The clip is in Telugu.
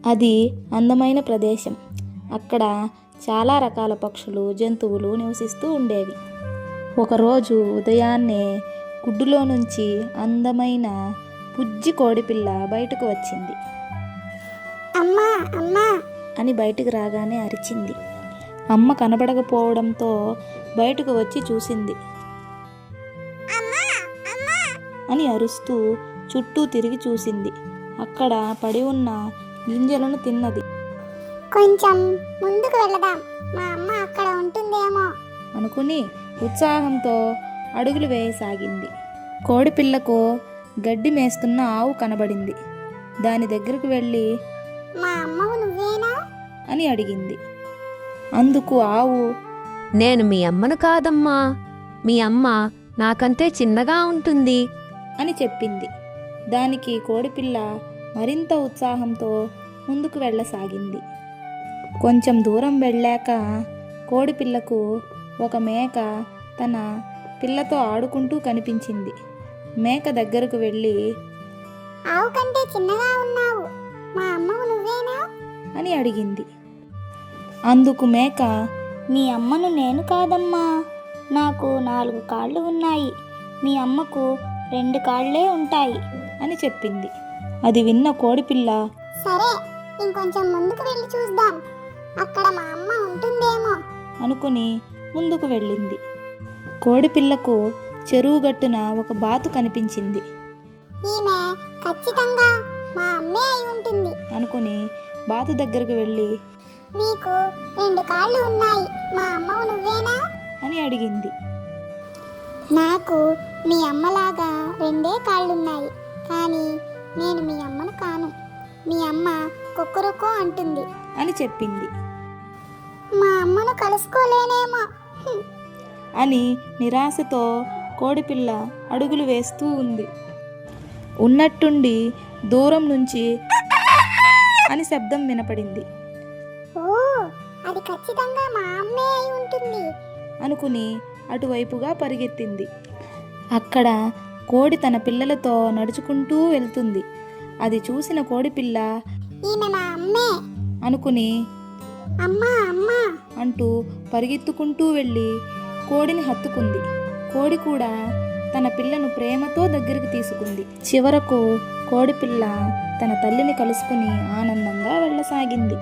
అది అందమైన ప్రదేశం. అక్కడ చాలా రకాల పక్షులు, జంతువులు నివసిస్తూ ఉండేవి. ఒకరోజు ఉదయాన్నే గుడ్డులో నుంచి అందమైన పుజ్జి కోడిపిల్ల బయటకు వచ్చింది. అమ్మా అమ్మా అని బయటకు రాగానే అరిచింది. అమ్మ కనబడకపోవడంతో బయటకు వచ్చి చూసింది. అని అరుస్తూ చుట్టూ తిరిగి చూసింది. అక్కడ పడి ఉన్న గింజలను తిన్నది. కొంచెం ముందుకు వెళదాం, మా అమ్మ అక్కడ ఉంటుందేమో అనుకుని ఉత్సాహంతో అడుగులు వేయసాగింది. కోడిపిల్లకు గడ్డి మేస్తున్న ఆవు కనబడింది. దాని దగ్గరకు వెళ్ళి మా అమ్మవు నువ్వేనా అని అడిగింది. అందుకు ఆవు, నేను మీ అమ్మను కాదమ్మా, మీ అమ్మ నాకంటే చిన్నగా ఉంటుంది అని చెప్పింది. దానికి కోడిపిల్ల మరింత ఉత్సాహంతో ముందుకు వెళ్ళసాగింది. కొంచెం దూరం వెళ్ళాక కోడిపిల్లకు ఒక మేక తన పిల్లతో ఆడుకుంటూ కనిపించింది. మేక దగ్గరకు వెళ్ళి, ఆవు కంటే చిన్నగా ఉన్నావు, మా అమ్మవు నువ్వేనా అని అడిగింది. అందుకు మేక, మీ అమ్మను నేను కాదమ్మా, నాకు 4 కాళ్ళు ఉన్నాయి, మీ అమ్మకు 2 కాళ్ళే ఉంటాయి అని చెప్పింది. అది విన్న కోడిపిల్ల, సరే ఇంకొంచెం ముందుకు వెళ్ళి చూద్దాం, అక్కడ మా అమ్మ ఉంటుందేమో అనుకుని ముందుకు వెళ్ళింది. కోడిపిల్లకు చెరువు గట్టున ఒక బాతు కనిపించింది. ఈమె ఖచ్చితంగా మా అమ్మే అయి ఉంటుంది అనుకుని బాతు దగ్గరకు వెళ్ళి, మీకు 2 కాళ్ళు ఉన్నాయి, మా అమ్మవు నువ్వేనా అని అడిగింది. నాకు మీ అమ్మలాగా 2 కాళ్ళున్నాయి, కానీ నేను మీ అమ్మను కాను, మీ అమ్మ కుక్కరుకో అంటుంది అని చెప్పింది. మా అమ్మను కలుసుకోలేనేమో అని నిరాశతో కోడిపిల్ల అడుగులు వేస్తూ ఉంది. ఉన్నట్టుండి దూరం నుంచి అని శబ్దం వినపడింది. ఓ, అది ఖచ్చితంగా మా అమ్మే అయి ఉంటుంది అనుకుని అటువైపుగా పరిగెత్తింది. అక్కడ కోడి తన పిల్లలతో నడుచుకుంటూ వెళ్తుంది. అది చూసిన కోడిపిల్ల, ఈమె మా అమ్మే అనుకుని అమ్మా అమ్మా అంటూ పరిగెత్తుకుంటూ వెళ్ళి కోడిని హత్తుకుంది. కోడి కూడా తన పిల్లను ప్రేమతో దగ్గరికి తీసుకుంది. చివరకు కోడిపిల్ల తన తల్లిని కలుసుకుని ఆనందంగా వెళ్ళసాగింది.